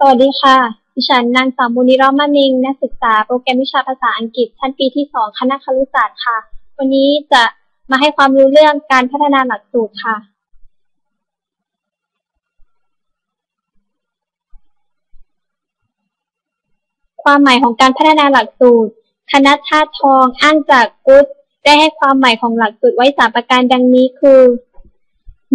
สวัสดีค่ะ ดิฉันนางสาวมุนีเราะห์มะมิง นักศึกษาโปรแกรมวิชาภาษาอังกฤษชั้นปีที่ 2 คณะครุศาสตร์ค่ะ วันนี้จะมาให้ความรู้เรื่องการพัฒนาหลักสูตรค่ะ ความหมายของการพัฒนาหลักสูตร คณะชาติทองอ้างจากกุดได้ให้ความหมายของหลักสูตรไว้3ประการดังนี้คือ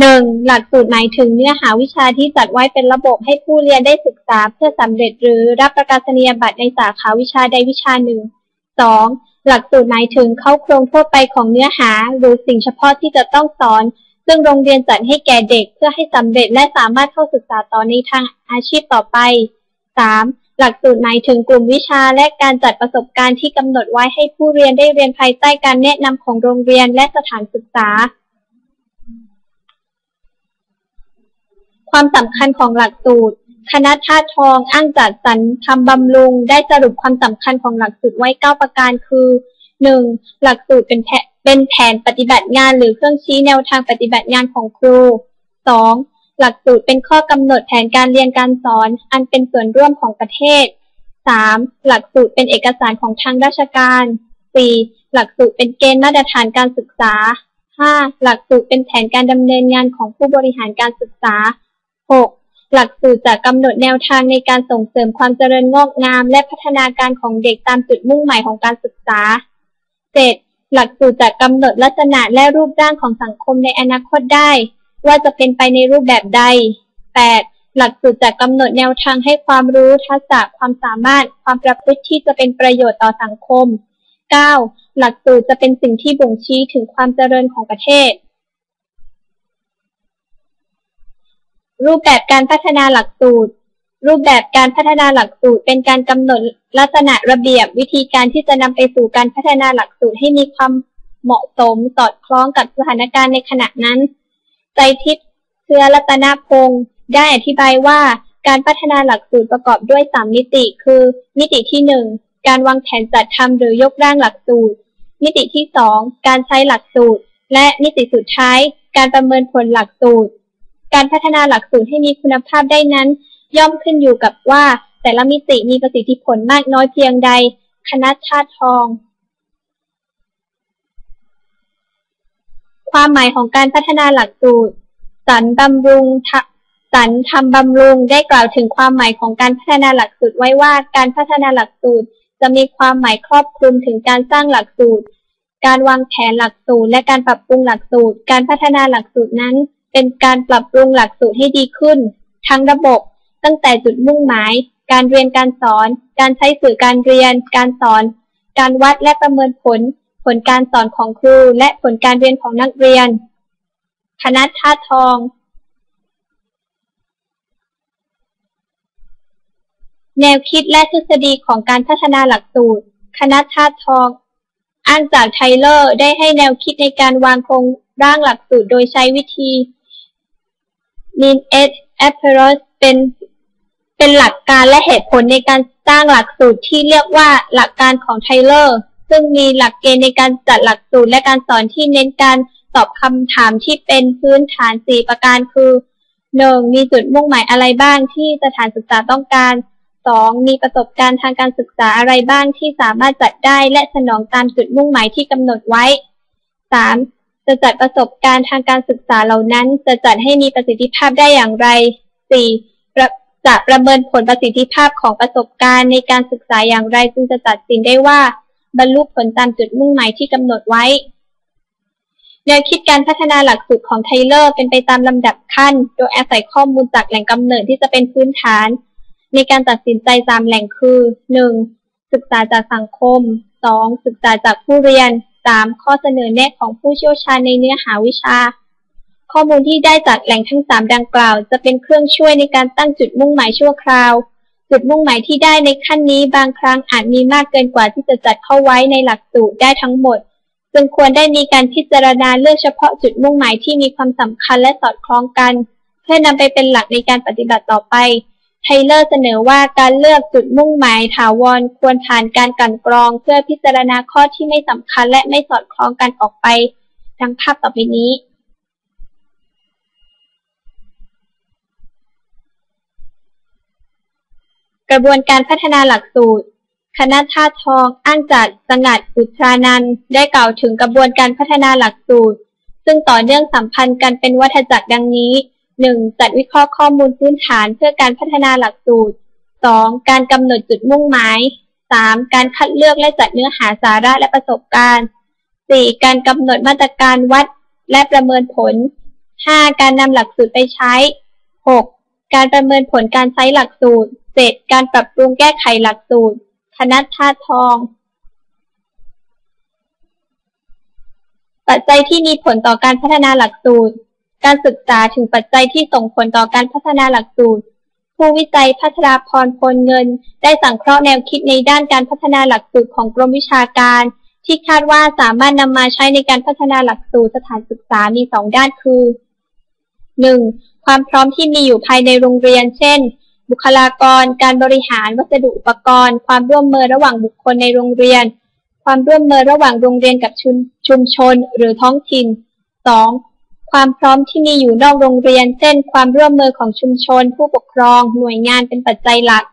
1. หลักสูตรหมายถึงเนื้อหาวิชาที่จัดไว้เป็นระบบให้ผู้เรียนได้ศึกษาเพื่อสำเร็จหรือรับประกาศนียบัตรในสาขาวิชาใดวิชาหนึ่ง 2. หลักสูตรหมายถึงเข้าโครงทั่วไปของเนื้อหาหรือสิ่งเฉพาะที่จะต้องสอนซึ่งโรงเรียนจัดให้แก่เด็กเพื่อให้สำเร็จและสามารถเข้าศึกษาต่อในทางอาชีพต่อไป 3. หลักสูตรหมายถึงกลุ่มวิชาและการจัดประสบการณ์ที่กำหนดไว้ให้ผู้เรียนได้เรียนภายใต้การแนะนำของโรงเรียนและสถานศึกษาความสำคัญของหลักสูตร คณะชาติทองอ้างจากสรรธรรมบำรุงได้สรุปความสำคัญของหลักสูตรไว้9ประการคือ 1. หลักสูตรเป็นแผนปฏิบัติงานหรือเครื่องชี้แนวทางปฏิบัติงานของครู 2. หลักสูตรเป็นข้อกำหนดแผนการเรียนการสอนอันเป็นส่วนร่วมของประเทศ 3. หลักสูตรเป็นเอกสารของทางราชการ 4. หลักสูตรเป็นเกณฑ์มาตรฐานการศึกษา 5. หลักสูตรเป็นแผนการดำเนินงานของผู้บริหารการศึกษา 6. หลักสูตรจะกำหนดแนวทางในการส่งเสริมความเจริญงอกงามและพัฒนาการของเด็กตามจุดมุ่งหมายของการศึกษา 7. หลักสูตรจะกำหนดลักษณะและรูปร่างของสังคมในอนาคตได้ว่าจะเป็นไปในรูปแบบใด 8. หลักสูตรจะกำหนดแนวทางให้ความรู้ทักษะความสามารถความประพฤติที่จะเป็นประโยชน์ต่อสังคม 9. หลักสูตรจะเป็นสิ่งที่บ่งชี้ถึงความเจริญของประเทศรูปแบบการพัฒนาหลักสูตร รูปแบบการพัฒนาหลักสูตรเป็นการกำหนดลักษณะระเบียบวิธีการที่จะนำไปสู่การพัฒนาหลักสูตรให้มีความเหมาะสมสอดคล้องกับสถานการณ์ในขณะนั้น ใจทิพย์เชื้อรัตนพงศ์ได้อธิบายว่าการพัฒนาหลักสูตรประกอบด้วย3มิติคือมิติที่1การวางแผนจัดทำหรือยกร่างหลักสูตรมิติที่2การใช้หลักสูตรและมิติสุดท้ายการประเมินผลหลักสูตรการพัฒนาหลักสูตรให้มีคุณภาพได้นั้นย่อมขึ้นอยู่กับว่าแต่ละมิติมีประสิทธิผลมากน้อยเพียงใดคณะชาติทองความหมายของการพัฒนาหลักสูตรสรรธรรมบำรุงได้กล่าวถึงความหมายของการพัฒนาหลักสูตรไว้ว่าการพัฒนาหลักสูตรจะมีความหมายครอบคลุมถึงการสร้างหลักสูตรการวางแผนหลักสูตรและการปรับปรุงหลักสูตรการพัฒนาหลักสูตรนั้นเป็นการปรับปรุงหลักสูตรให้ดีขึ้นทั้งระบบตั้งแต่จุดมุ่งหมายการเรียนการสอนการใช้สื่อการเรียนการสอนการวัดและประเมินผลการสอนของครูและผลการเรียนของนักเรียนคณะชาติทองแนวคิดและทฤษฎีของการพัฒนาหลักสูตรคณะชาติทองอ้างจากไทเลอร์ได้ให้แนวคิดในการวางโครงร่างหลักสูตรโดยใช้วิธี mean approach เป็นหลักการและเหตุผลในการสร้างหลักสูตรที่เรียกว่าหลักการของไทเลอร์ซึ่งมีหลักเกณฑ์ในการจัดหลักสูตรและการสอนที่เน้นการตอบคำถามที่เป็นพื้นฐาน4ประการคือ 1. มีจุดมุ่งหมายอะไรบ้างที่สถานศึกษาต้องการ 2. มีประสบการณ์ทางการศึกษาอะไรบ้างที่สามารถจัดได้และสนองตามจุดมุ่งหมายที่กำหนดไว้ 3. จะจัดประสบการณ์ทางการศึกษาเหล่านั้นจะจัดให้มีประสิทธิภาพได้อย่างไร 4. จะประเมินผลประสิทธิภาพของประสบการณ์ในการศึกษาอย่างไรจึงจะตัดสินได้ว่าบรรลุผลตามจุดมุ่งหมายที่กำหนดไว้แนวคิดการพัฒนาหลักสูตรของไทเลอร์เป็นไปตามลำดับขั้นโดยอาศัยข้อมูลจากแหล่งกำเนิดที่จะเป็นพื้นฐานในการตัดสินใจ3แหล่งคือ 1. ศึกษาจากสังคม 2. ศึกษาจากผู้เรียน 3. ข้อเสนอแนะของผู้เชี่ยวชาญในเนื้อหาวิชาข้อมูลที่ได้จากแหล่งทั้ง3ดังกล่าวจะเป็นเครื่องช่วยในการตั้งจุดมุ่งหมายชั่วคราวจุดมุ่งหมายที่ได้ในขั้นนี้บางครั้งอาจมีมากเกินกว่าที่จะจัดเข้าไว้ในหลักสูตรได้ทั้งหมดจึงควรได้มีการพิจารณาเลือกเฉพาะจุดมุ่งหมายที่มีความสำคัญและสอดคล้องกันเพื่อนำไปเป็นหลักในการปฏิบัติต่อไปไทเลอร์เสนอว่าการเลือกจุดมุ่งหมายถาวรควรผ่านการกลั่นกรองเพื่อพิจารณาข้อที่ไม่สำคัญและไม่สอดคล้องกันออกไปดังภาพต่อไปนี้ กระบวนการพัฒนาหลักสูตรคณะธาตุทองอ้างจากสงัดอุทรานันท์ได้กล่าวถึงกระบวนการพัฒนาหลักสูตรซึ่งต่อเนื่องสัมพันธ์กันเป็นวัฏจักรดังนี้ 1. จัดวิเคราะห์ข้อมูลพื้นฐานเพื่อการพัฒนาหลักสูตร 2. การกำหนดจุดมุ่งหมาย 3. การคัดเลือกและจัดเนื้อหาสาระและประสบการณ์ 4. การกำหนดมาตรการวัดและประเมินผล 5. การนำหลักสูตรไปใช้ 6. การประเมินผลการใช้หลักสูตร 7. การปรับปรุงแก้ไขหลักสูตรคณะธาตุทองปัจจัยที่มีผลต่อการพัฒนาหลักสูตรการศึกษาถึงปัจจัยที่ส่งผลต่อการพัฒนาหลักสูตรผู้วิจัยพัทราพรพลเงินได้สังเคราะห์แนวคิดในด้านการพัฒนาหลักสูตรของกรมวิชาการที่คาดว่าสามารถนำมาใช้ในการพัฒนาหลักสูตรสถานศึกษามี2ด้านคือ 1. ความพร้อมที่มีอยู่ภายในโรงเรียนเช่นบุคลากรการบริหารวัสดุอุปกรณ์ความร่วมมือระหว่างบุคคลในโรงเรียนความร่วมมือระหว่างโรงเรียนกับชุมชนหรือท้องถิ่น 2. ความพร้อมที่มีอยู่นอกโรงเรียนเช่นความร่วมมือของชุมชนผู้ปกครองหน่วยงานเป็นปัจจัยหลัก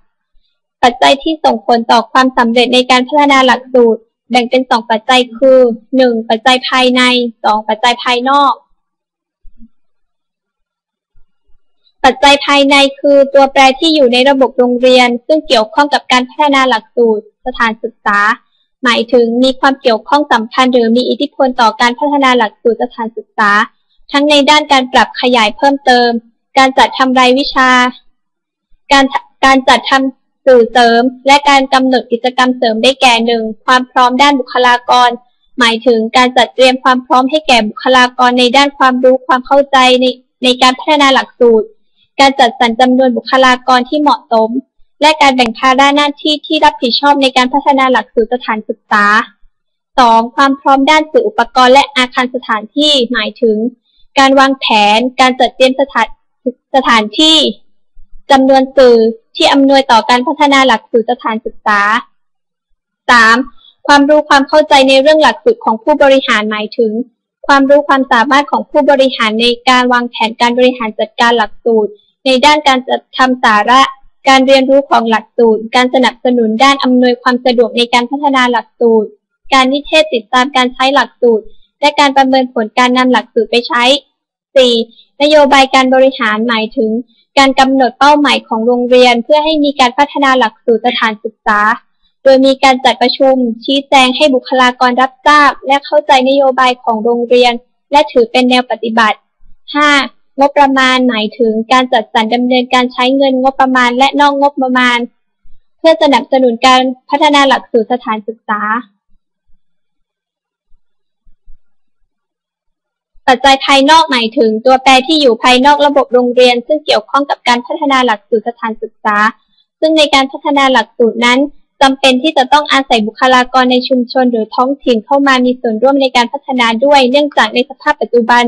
ปัจจัยที่ส่งผลต่อความสำเร็จในการพัฒนาหลักสูตรแบ่งเป็น2ปัจจัยคือ 1. ปัจจัยภายใน 2. ปัจจัยภายนอกปัจจัยภายในคือตัวแปรที่อยู่ในระบบโรงเรียนซึ่งเกี่ยวข้องกับการพัฒนาหลักสูตรสถานศึกษาหมายถึงมีความเกี่ยวข้องสัมพันธ์หรือมีอิทธิพลต่อการพัฒนาหลักสูตรสถานศึกษาทั้งในด้านการปรับขยายเพิ่มเติมการจัดทำรายวิชาการจัดทำสื่อเสริมและการกำหนดกิจกรรมเสริมได้แก่ 1. ความพร้อมด้านบุคลากรหมายถึงการจัดเตรียมความพร้อมให้แก่บุคลากรในด้านความรู้ความเข้าใจในการพัฒนาหลักสูตรการจัดสรรจำนวนบุคลากรที่เหมาะสมและการแบ่งภาระหน้าที่ที่รับผิดชอบในการพัฒนาหลักสูตรสถานศึกษา 2. ความพร้อมด้านสื่ออุปกรณ์และอาคารสถานที่หมายถึงการวางแผนการจัดเตรียมสถานที่จำนวนสื่อที่อำนวยต่อการพัฒนาหลักสูตรสถานศึกษา 3. ความรู้ความเข้าใจในเรื่องหลักสูตรของผู้บริหารหมายถึงความรู้ความสามารถของผู้บริหารในการวางแผนการบริหารจัดการหลักสูตรในด้านการจัดทำสาระการเรียนรู้ของหลักสูตรการสนับสนุนด้านอำนวยความสะดวกในการพัฒนาหลักสูตรการนิเทศติดตามการใช้หลักสูตรและการประเมินผลการนำหลักสูตรไปใช้ 4. นโยบายการบริหารหมายถึงการกำหนดเป้าหมายของโรงเรียนเพื่อให้มีการพัฒนาหลักสูตรสถานศึกษาโดยมีการจัดประชุมชี้แจงให้บุคลากรรับทราบและเข้าใจนโยบายของโรงเรียนและถือเป็นแนวปฏิบัติ 5. งบประมาณหมายถึงการจัดสรรดำเนินการใช้เงินงบประมาณและนอกงบประมาณเพื่อสนับสนุนการพัฒนาหลักสูตรสถานศึกษาปัจจัยภายนอกหมายถึงตัวแปรที่อยู่ภายนอกระบบโรงเรียนซึ่งเกี่ยวข้องกับการพัฒนาหลักสูตรสถานศึกษาซึ่งในการพัฒนาหลักสูตรนั้นจำเป็นที่จะต้องอาศัยบุคลากรในชุมชนหรือท้องถิ่นเข้ามามีส่วนร่วมในการพัฒนาด้วยเนื่องจากในสภาพปัจจุบัน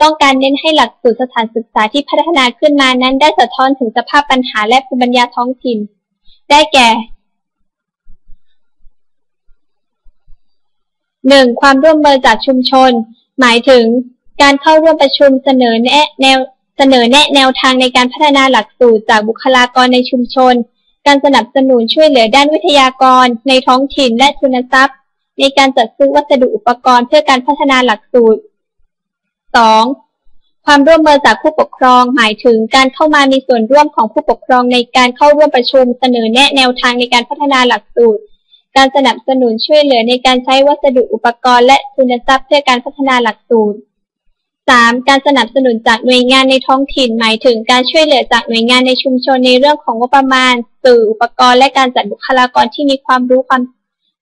ต้องการเน้นให้หลักสูตรสถานศึกษาที่พัฒนาขึ้นมานั้นได้สะท้อนถึงสภาพปัญหาและภูมิปัญญาท้องถิ่นได้แก่ 1. ความร่วมมือจากชุมชนหมายถึงการเข้าร่วมประชุมเสนอแนะแนวทางในการพัฒนาหลักสูตรจากบุคลากรในชุมชนการสนับสนุนช่วยเหลือด้านวิทยากรในท้องถิ่นและทุนทรัพย์ในการจัดซื้อวัสดุอุปกรณ์เพื่อการพัฒนาหลักสูตร 2. ความร่วมมือจากผู้ปกครองหมายถึงการเข้ามามีส่วนร่วมของผู้ปกครองในการเข้าร่วมประชุมเสนอแนะแนวทางในการพัฒนาหลักสูตรการสนับสนุนช่วยเหลือในการใช้วัสดุอุปกรณ์และทุนทรัพย์เพื่อการพัฒนาหลักสูตร 3. การสนับสนุนจากหน่วยงานในท้องถิ่นหมายถึงการช่วยเหลือจากหน่วยงานในชุมชนในเรื่องของงบประมาณสื่ออุปกรณ์และการจัดบุคลากรที่มีความรู้ความ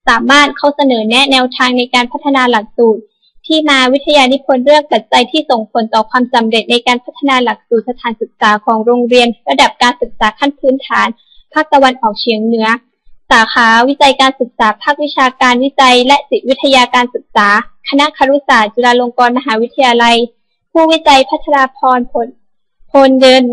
สามารถเข้าเสนอแนะแนวทางในการพัฒนาหลักสูตรที่มาวิทยานิพนธ์เรื่องปัจจัยที่ส่งผลต่อความสำเร็จในการพัฒนาหลักสูตรสถานศึกษาของโรงเรียนระดับการศึกษาขั้นพื้นฐานภาคตะวันออกเฉียงเหนือสาขาวิจัยการศึกษาภาควิชาการวิจัยและจิตวิทยาการศึกษาคณะครุศาสตร์จุฬาลงกรณ์มหาวิทยาลัยผู้วิจัยพัทราพรพลเดิน